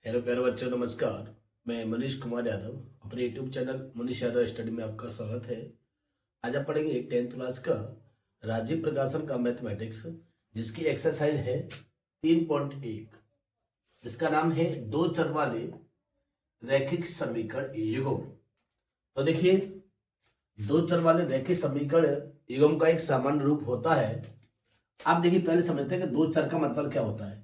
Hello प्यारे बच्चों, नमस्कार। मैं मनीष कुमार यादव अपने YouTube channel Manish Yadav study में आपका स्वागत है। आज आप पढ़ेंगे 10th क्लास का राजीव प्रकाशन का मैथमेटिक्स, जिसकी एक्सरसाइज है 3.1, जिसका नाम है दो चर वाले रैखिक समीकरण युग्म। तो देखिए, दो चर वाले रैखिक समीकरण युग्म का एक सामान्य रूप होता है। आप देखिए, पहले समझते हैं कि दो चर का मतलब क्या होता है।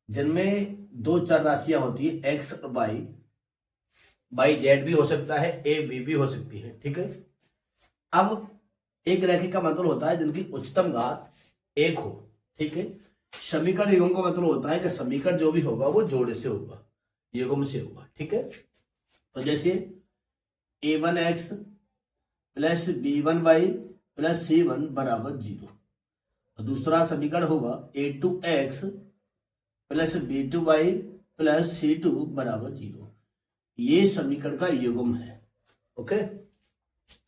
जिनमें दो चर राशियां होती है एक्स और वाई जेड भी हो सकता है, ए बी भी हो सकती है, ठीक है। अब एक रैखिक का मतलब होता है जिनकी उच्चतम घात एक हो, ठीक है। समीकरण युग्म का मतलब होता है कि समीकरण जो भी होगा वो जोड़े से होगा, युग्म से होगा, ठीक है। तो जैसे a1x plus b1y plus c1 बराबर 0। और दूसरा समीकरण होगा a2x plus b2y plus c2 बराबर 0। ये समीकरण का युग्म है, ओके।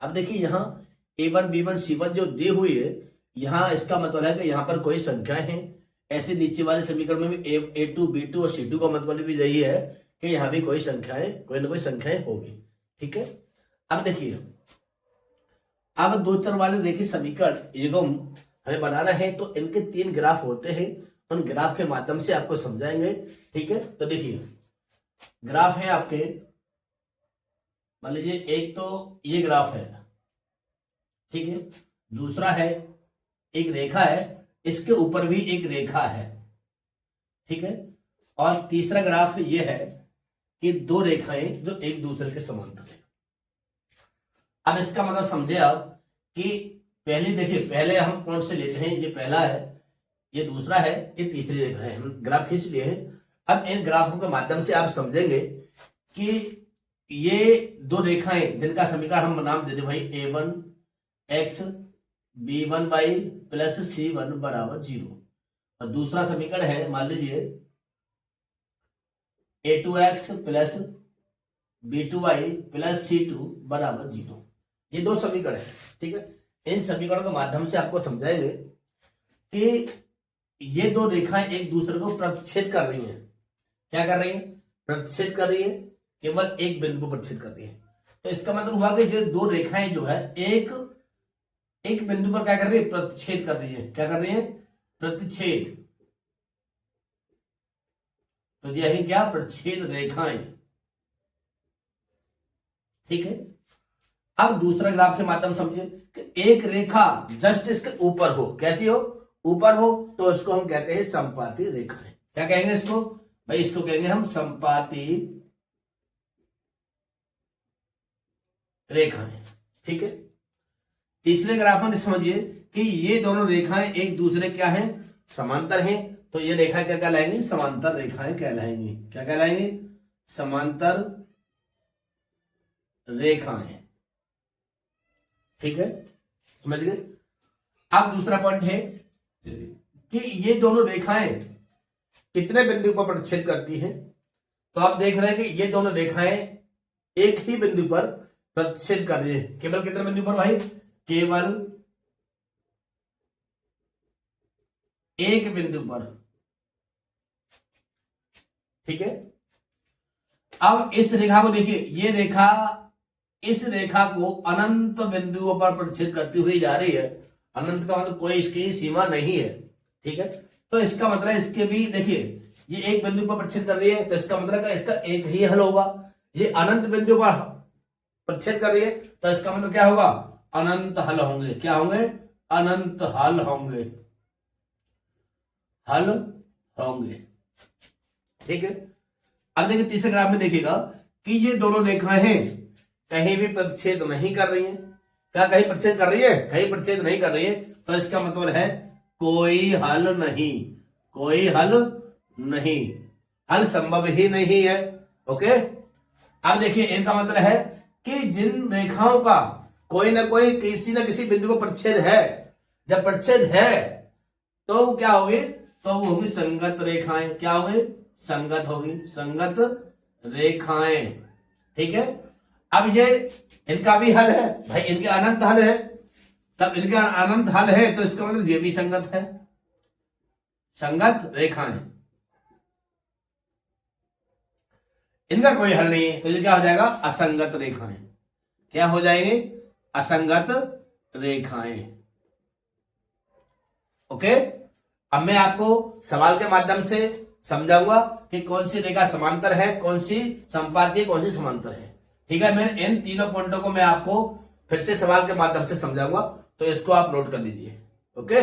अब देखिए, यहाँ a1 b1 c1 जो दी हुई है, यहाँ इसका मतलब है कि यहाँ पर कोई संख्या है। ऐसे नीचे वाले समीकरण में भी a2 b2 और c2 का मतलब भी यही है कि यहाँ भी कोई संख्याएं, कोई ना कोई संख्याएं होगी, ठीक है। अब देखिए, अब दो चर वाले देखिए समीकरण युग्म हमें बनाना है, तो इनके 3 ग्राफ होते हैं। उन ग्राफ के माध्यम से आपको समझाएंगे, ठीक है। तो देखिए, ग्राफ है आपके, मान लीजिए एक तो ये ग्राफ है, ठीक है। दूसरा है एक रेखा है, इसके ऊपर भी एक रेखा है, ठीक है। और तीसरा ग्राफ ये है कि दो रेखाएं जो एक दूसरे के समांतर है। अब इसका मतलब समझे आप कि पहले देखिए, पहले हम कौन से लेते हैं, ये पहला है, ये दूसरा है, ये तीसरी रेखा है। हम ग्राफ खींच लिए हैं। अब इन ग्राफों के माध्यम से आप समझेंगे कि ये दो रेखाएं जिनका समीकरण हम नाम देते भाई a1x b1y प्लस c1 बराबर 0। और दूसरा समीकरण है, मान लीजिए a2x plus b2y plus c2 बराबर 0। ये दो समीकरण है, ठीक है। इन समीकरणों के माध्यम से आपको समझाएंगे कि ये दो रेखाएं एक दूसरे को प्रतिच्छेद कर रही हैं। क्या कर रही हैं? प्रतिच्छेद कर रही है, केवल एक बिंदु को प्रतिच्छेद कर रही है। तो इसका मतलब हुआ कि ये दो रेखाएं जो है एक एक बिंदु पर क्या कर रही है? प्रतिच्छेद कर रही है। क्या कर रही है? प्रतिच्छेद। तो यही क्या? प्रतिच्छेद रेखाएं, ठीक है। अब दूसरा ग्राफ के माध्यम समझिए कि एक रेखा जस्ट इसके ऊपर हो। कैसी हो? ऊपर हो, तो इसको हम कहते हैं संपाती रेखाएं। क्या कहेंगे इसको भाई? इसको कहेंगे हम संपाती रेखाएं, ठीक है। तीसरे ग्राफ में समझिए कि ये दोनों रेखाएं एक दूसरे क्या हैं? समांतर हैं। तो ये रेखाएं क्या कहलाएंगी? समांतर रेखाएं कहलाएंगी। क्या कहलाएंगी? समांतर रेखाएं, ठीक है, समझ गए। अब दूसरा पॉइंट है कि ये दोनों रेखाएं कितने बिंदु पर प्रतिच्छेद करती हैं। तो आप देख रहे हैं कि ये दोनों रेखाएं एक ही बिंदु पर प्रतिच्छेद कर रही है। केवल कितने बिंदु पर भाई? केवल एक बिंदु पर, ठीक है। अब इस रेखा को देखिए, ये रेखा इस रेखा को अनंत बिंदुओं पर प्रतिच्छेद करती हुई जा रही है। अनंत का मतलब कोई इसकी सीमा नहीं है, ठीक है। तो इसका मतलब इसके भी देखिए, ये एक बिंदु पर प्रतिच्छेद कर रही है, तो इसका मतलब इसका एक ही हल होगा। ये अनंत बिंदु पर प्रतिच्छेद कर रही है, तो इसका मतलब क्या होगा? अनंत हल होंगे। क्या होंगे? अनंत हल होंगे, हल होंगे, ठीक है। अब देखिए, तीसरे ग्राफ में देखिएगा कि ये दोनों रेखाएं हैं, कहीं भी प्रतिच्छेद नहीं कर रही है। क्या कहीं प्रतिच्छेद कर रही है? कहीं प्रतिच्छेद नहीं कर रही है। तो इसका मतलब है कोई हल नहीं, कोई हल नहीं, हल संभव ही नहीं है, ओके। अब देखिए, इनका मतलब है कि जिन रेखाओं का कोई ना कोई किसी ना किसी बिंदु को प्रतिच्छेद है, जब प्रतिच्छेद है तो क्या होगी? तो वो होगी संगत रेखाएं। क्या होगी? संगत होगी, संगत रेखाएं, ठीक है। अब ये इनका भी हल है भाई, इनके अनंत हल है। तब इनका अनंत हल है, तो इसका मतलब ये भी संगत है, संगत रेखाएं। इनका कोई हल नहीं है, तो ये क्या हो जाएगा, असंगत रेखाएं। क्या हो जाएंगे, असंगत रेखाएं। ओके, अब मैं आपको सवाल के माध्यम से समझाऊंगा कि कौन सी रेखा समांतर है, कौन सी संपाती है, कौन सी समांतर है। ठीक है, मैं इन तीनों पॉइंटों को मैं आपको फिर से सवाल के माध्यम से समझाऊंगा, तो इसको आप नोट कर लीजिए। ओके,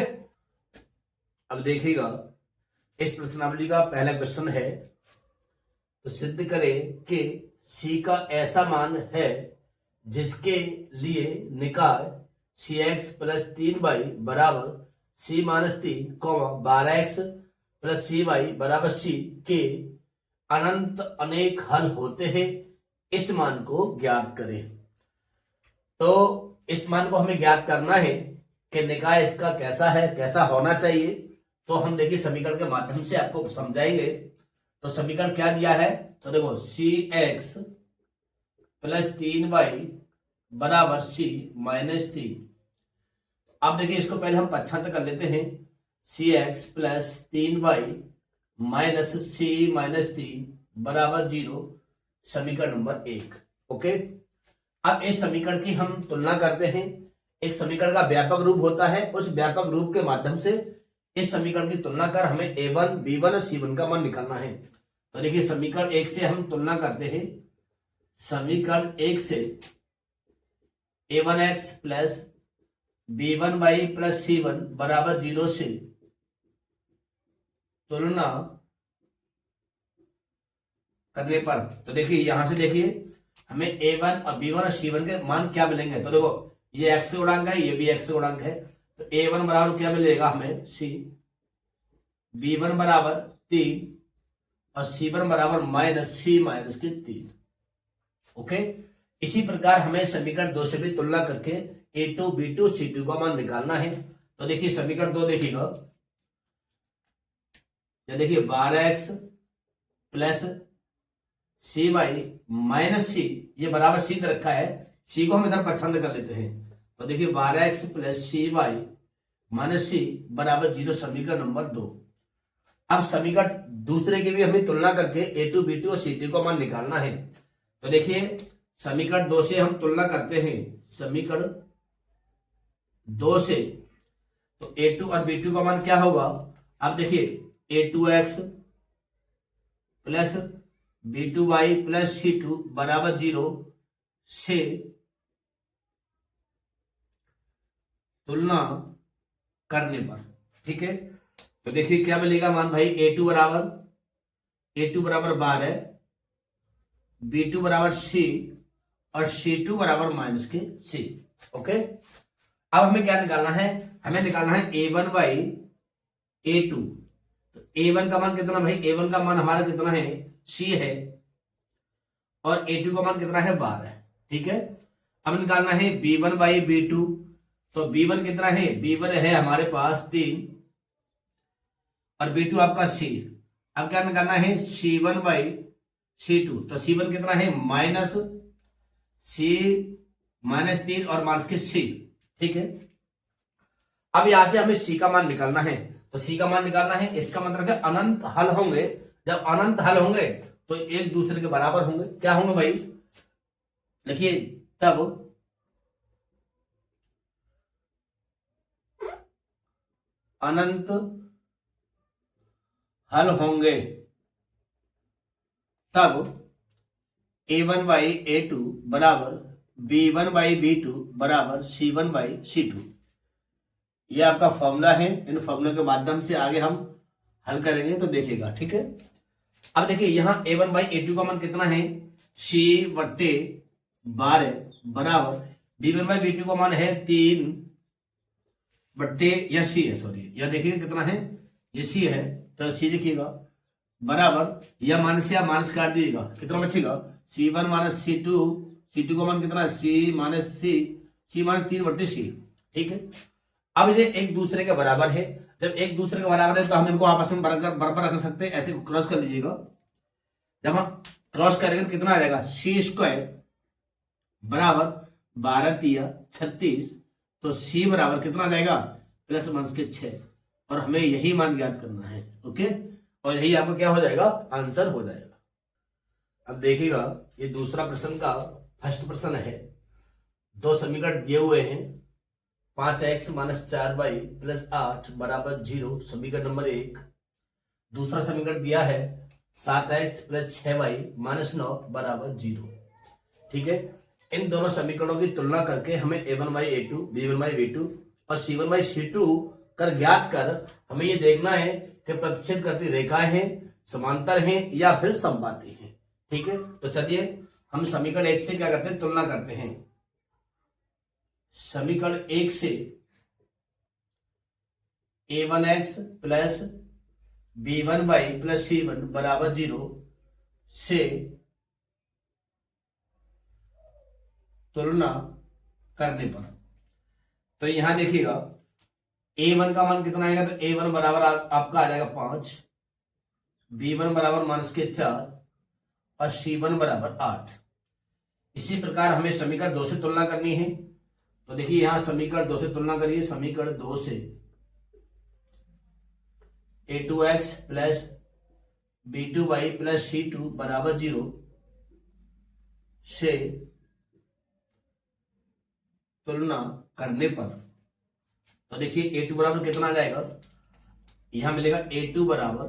अब देखिएगा, इस प्रश्नावली का पहला क्वेश्चन है, तो सिद्ध करें कि सी का ऐसा मान है जिसके लिए निकाय सी एक्स प्लस 3y बराबर सी माइनस 3 12x प्लस सी वाई बराबर सी के अनंत अनेक हल होते हैं, इस मान को ज्ञात करें। तो इस मान को हमें ज्ञात करना है कि निकाय इसका कैसा है, कैसा होना चाहिए। तो हम देखिए समीकरण के माध्यम से आपको समझाएंगे। तो समीकरण क्या दिया है, तो देखो सी एक्स प्लस 3y बराबर सी माइनस 3। अब देखिए इसको पहले हम पक्षांतर कर लेते हैं, सी एक्स प्लस 3y माइनस सी माइनस 3 बराबर 0, समीकरण नंबर 1। ओके, अब इस समीकरण की हम तुलना करते हैं। एक समीकरण का व्यापक रूप होता है, उस व्यापक रूप के माध्यम से इस समीकरण की तुलना कर हमें a1 b1 और c1 का मान निकालना है। तो देखिए समीकरण 1 से हम तुलना करते हैं, समीकरण 1 से a1x plus b1y plus c1 बराबर 0 से तुलना करने पर, तो देखिए यहां से देखिए हमें a1 और b1 और c1 के मान क्या मिलेंगे। तो देखो ये x के गुणांक है, ये भी x के गुणांक है, तो a1 बराबर क्या मिलेगा हमें c, b1 बराबर 3 और c1 बराबर माइनस c माइनस के 3। ओके, इसी प्रकार हमें समीकरण 2 से भी तुलना करके a2 b2 c2 का मान निकालना है। तो देखिए समीकरण 2 देखिएगा, ये देखिए 12x प्लस सी वाई माइनस सी, ये बराबर सी रखा है, सी को हम इधर पसंद कर लेते हैं। तो देखिए 12x प्लस सी वाई माइनस सी बराबर 0, समीकरण नंबर 2। अब समीकरण दूसरे की भी हमें तुलना करके a2 b2 और c2 का मान निकालना है। तो देखिए समीकरण 2 से हम तुलना करते हैं, समीकरण 2 से, तो a2 और b2 का मान क्या होगा। अब देखिए a2x plus b2y plus c2 बराबर 0 से तुलना करने पर, ठीक है, तो देखिए क्या मिलेगा मान भाई, a2 बराबर 12, b2 बराबर c और c2 बराबर माइनस के c। ओके, अब हमें क्या निकालना है, हमें निकालना है a1 बाई a2। तो a1 का मान कितना भाई, a1 का मान हमारा कितना है, c है, और a2 का मान कितना है 12। ठीक है, अब निकालना है b1 बाई b2। तो b1 कितना है, b1 है हमारे पास 3 और b2 आपका c। अब क्या निकालना है c1 बाई c2। तो c1 कितना है माइनस c माइनस 3 और माइनस के c। ठीक है, अब यहां से हमें c का मान निकालना है। तो c का मान निकालना है, इसका मतलब है अनंत हल होंगे। जब अनंत हल होंगे तो एक दूसरे के बराबर होंगे। क्या होंगे भाई, देखिए तब अनंत हल होंगे, तब a1 बाई a2 बराबर b1 बाई b2 बराबर c1 बाई c2। ये आपका फॉर्मूला है, इन फॉर्मूले के माध्यम से आगे हम हल करेंगे, तो देखिएगा। ठीक है, अब देखिए यहां a1 बाई a2 का मान कितना है, c बट्टे 12 बराबर b1 बाई b2 का मान है 3 बट्टे, यह c है, सॉरी यह देखिए कितना है, ये c है, तो c लिखिएगा बराबर, यह माइनस या माइनस काट दीजिएगा, कितना बचेगा c1 माइनस c2 का मान कितना है c माइनस c माइनस 3 बट्टे c। ठीक है, अब ये एक दूसरे के बराबर है। जब एक दूसरे के बराबर है तो हम इनको आपस में बराबर रख सकते हैं, ऐसे क्रॉस कर लीजिएगा। जब हम क्रॉस करेंगे तो कितना आ जाएगा, सी स्क्वायर बराबर 12 तिया 36, तो सी बराबर कितना आ जाएगा प्लस माइनस के 6, और हमें यही मान ज्ञात करना है। ओके, और यही आपका क्या हो जाएगा, आंसर हो जाएगा। अब देखिएगा ये दूसरा प्रश्न का फर्स्ट प्रश्न है। दो समीकरण दिए हुए हैं, 5x माइनस 4y प्लस 8 बराबर 0, समीकरण नंबर 1। दूसरा समीकरण दिया है 7x प्लस 6y माइनस 9 बराबर 0। ठीक है, इन दोनों समीकरणों की तुलना करके हमें a1/a2, b1/b2 और c1/c2 कर ज्ञात कर हमें ये देखना है कि प्रतिच्छेद करती रेखाएं हैं, समांतर हैं या फिर समबाती हैं। ठीक है, तो चलिए हम समीकरण 1 से क्या करते हैं, तुलना करते हैं। समीकरण 1 से a1x plus b1y plus c1 बराबर 0 से तुलना करने पर, तो यहां देखिएगा a1 का मान कितना आएगा, तो a1 बराबर आपका आ जाएगा 5, b1 बराबर -4 और c1 बराबर 8। इसी प्रकार हमें समीकरण 2 से तुलना करनी है। तो देखिए यहां समीकरण 2 से तुलना करिए। समीकरण 2 से a2x plus b2y plus c2 बराबर 0 से तुलना करने पर, तो देखिए a2 बराबर कितना आ जाएगा, यहां मिलेगा a2 बराबर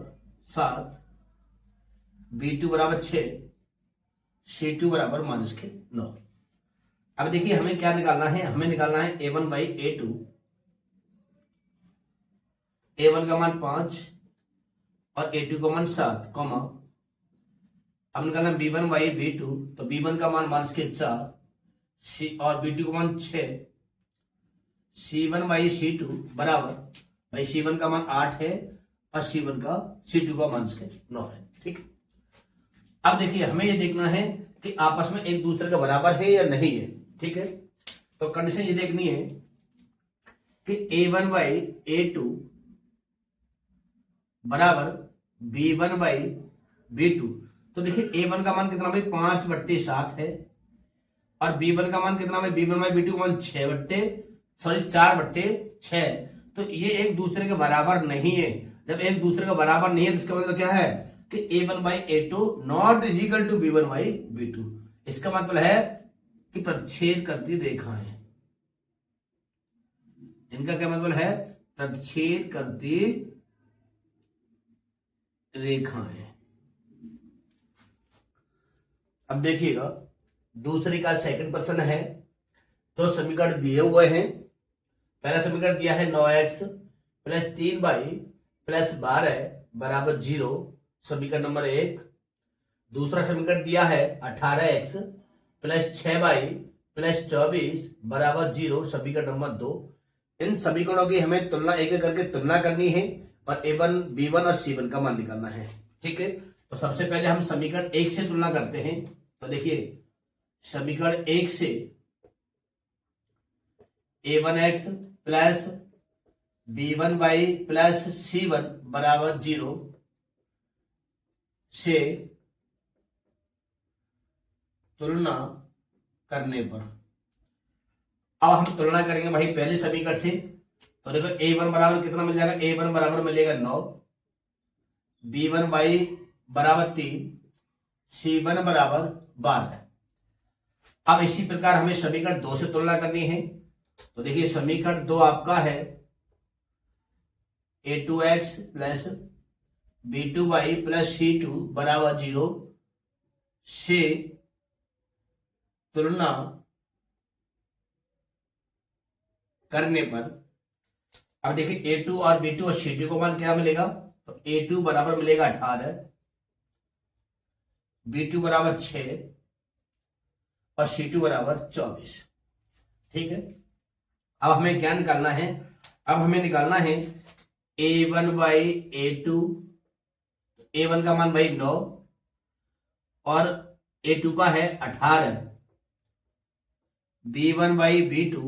7, b2 बराबर 6, c2 बराबर -9। अब देखिए हमें क्या निकालना है, हमें निकालना है a1/a2। a1 का मान 5 और a2 का मान 7, कॉमा अब निकालना b1/b2, तो b1 का मान -4 और b2 का मान 6, c1/c2 बराबर, भाई c1 का मान 8 है और c2 का मान -9 है। ठीक, अब देखिए हमें ये देखना है कि आपस में एक दूसरे के बराबर है या नहीं है। ठीक है, तो कंडीशन ये देखनी है कि a1/a2 बराबर b1/b2। तो देखिए a1 का मान कितना भाई 5/7 है और b1 का मान कितना भाई b1/b2 का मान 4/6। तो ये एक दूसरे के बराबर नहीं है। जब एक दूसरे के बराबर नहीं है तो इसका मतलब क्या है कि a1/a2 not is equal to b1/b2। इसका मतलब है कि प्रतिच्छेद करती रेखाएं, इनका क्या मतलब है, प्रतिच्छेद करती रेखाएं। अब देखिएगा दूसरे का सेकंड प्रश्न है। तो समीकरण दिए हुए हैं। पहला समीकरण दिया है 9x प्लस 3y प्लस 12 बराबर 0, समीकरण नंबर 1। दूसरा समीकरण दिया है 18x प्लस 6y प्लस 24 बराबर 0, समीकरण नंबर 2। इन समीकरणों की हमें तुलना एक एक करके तुलना करनी है और a1, b1 और c1 का मान निकालना है। ठीक है, तो सबसे पहले हम समीकरण 1 से तुलना करते हैं। तो देखिए समीकरण 1 से a1x plus b1y plus c1 बराबर 0 से तुलना करने पर, अब हम तुलना करेंगे भाई पहले समीकरण से। तो देखो a1 बराबर कितना मिल जाएगा, a1 बराबर मिलेगा 9, b1y बराबर 3, c1 बराबर 12। अब इसी प्रकार हमें समीकरण 2 से तुलना करनी है। तो देखिए समीकरण 2 आपका है a2x plus b2y plus c2 बराबर 0 से तुलना करने पर, अब देखिए a2 और b2 और c2 को मान क्या मिलेगा, तो a2 बराबर मिलेगा 18, b2 बराबर 6 और c2 बराबर 24। ठीक है, अब हमें क्या निकालना है, अब हमें निकालना है a1/a2। a1 का मान भाई 9 और a2 का है 18, b1/b2,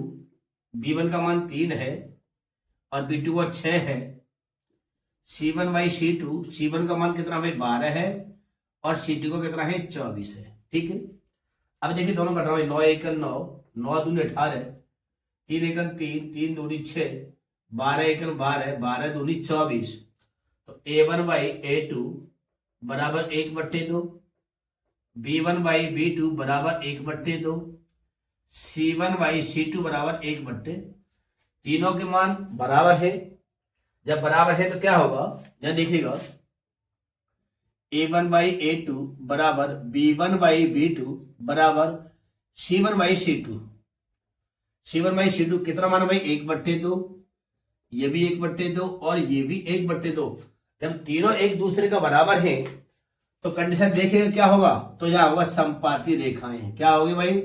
b1 का मान 3 है और b2 का 6 है, c1/c2, c1 का मान कितना भाई 12 है और c2 का कितना है 24 है। ठीक है, अब देखिए दोनों कट रहा है, 9 1 9, 9 दूनी 18, 3 1 3, 3 दूनी 6, 12 1 12, 12 दूनी 24। तो a1/a2 बराबर 1/2, B1/B2 बराबर 1/2, C1/C2 बराबर 1/, तीनों के मान बराबर है। जब बराबर है तो क्या होगा, यहां देखिएगा A1/A2 बराबर B1/B2 बराबर C1/C2। C1/C2 कितना मान भाई, 1/2, ये भी 1/2 और ये भी 1/2। जब तीनों एक दूसरे का बराबर है तो कंडीशन देखिएगा क्या होगा, तो यहां होगा संपाती रेखाएं। क्या होगी भाई,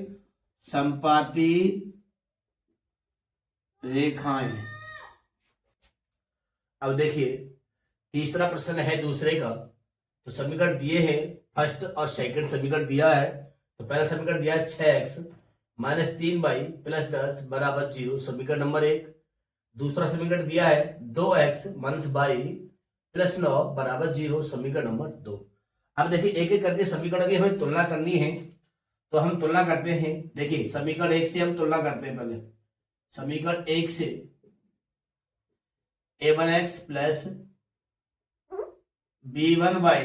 संपाती रेखाएं। अब देखिए तीसरा प्रश्न है दूसरे का, तो समीकरण दिए हैं, फर्स्ट और सेकंड समीकरण दिया है। तो पहला समीकरण दिया है 6x - 3y + 10 बराबर 0, समीकरण नंबर 1। दूसरा समीकरण दिया है 2x - y + 9 बराबर 0, समीकरण नंबर 2। अब देखिए एक एक करके समीकरण की हमें तुलना करनी है, तो हम तुलना करते हैं। देखिए समीकरण 1 से हम तुलना करते हैं। पहले समीकरण 1 से a1x + b1y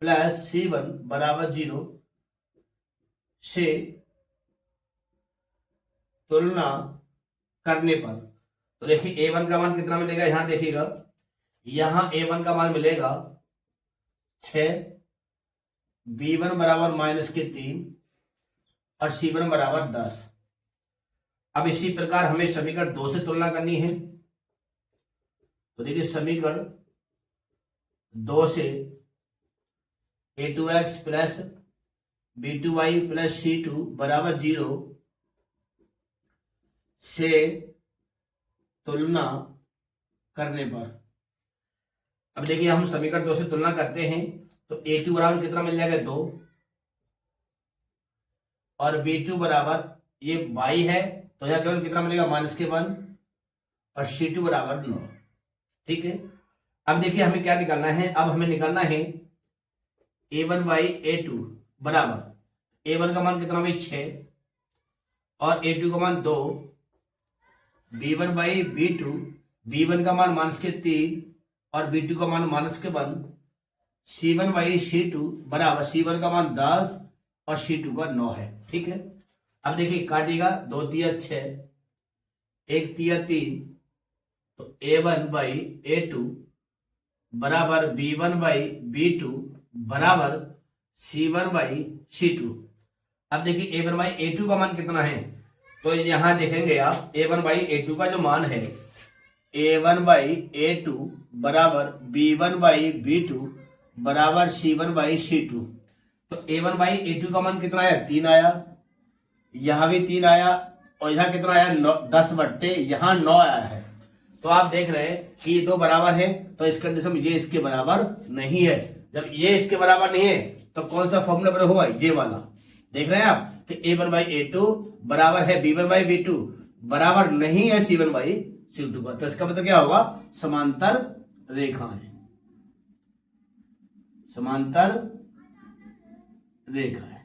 + c1 बराबर 0 से तुलना करने पर, तो देखिए a1 का मान कितना मिलेगा, यहां देखिएगा, यहां a1 का मान मिलेगा 6, b1 बराबर -3 और c1 बराबर 10। अब इसी प्रकार हमें समीकरण 2 से तुलना करनी है। तो देखिए समीकरण 2 से a2x + b2y + c2 बराबर 0 से तुलना करने पर, अब देखिए हम समीकरण 2 से तुलना करते हैं, तो a2 बराबर कितना मिल जाएगा, 2, और b2 बराबर ये y है, तो यहां केवल कितना मिलेगा, -1, और c2 बराबर 9। ठीक है, अब देखिए हमें क्या निकालना है, अब हमें निकालना है a1/a2 बराबर, a1 का मान कितना भाई 6 और a2 का मान 2, b1/b2, b1 का मान -3 और b2 का मान -1, c1/c2 बराबर c1 का मान 10 और c2 का 9 है। ठीक है, अब देखिए काटिएगा, 2 तिया 6, 1 तिया 3, तो a1/a2 बराबर b1/b2 बराबर c1/c2। अब देखिए a1/a2 का मान कितना है, तो यहां देखेंगे आप a1/a2 का जो मान है, a1/a2 बराबर b1/b2 बराबर c1/c2। तो a1/a2 का मान कितना आया, 3 आया, यहां भी 3 आया, और यहां कितना आया, 10/, यहां 9 आया है। तो आप देख रहे हैं कि ये दो बराबर है, तो इस कंडीशन में ये इसके बराबर नहीं है। जब ये इसके बराबर नहीं है तो कौन सा फॉर्मूला प्रयोग हुआ, ये वाला। देख रहे हैं आप कि a1/a2 बराबर है b1/b2 बराबर नहीं है c1/c2 का। तो इसका मतलब क्या होगा, समांतर रेखाएं, समांतर रेखाएं।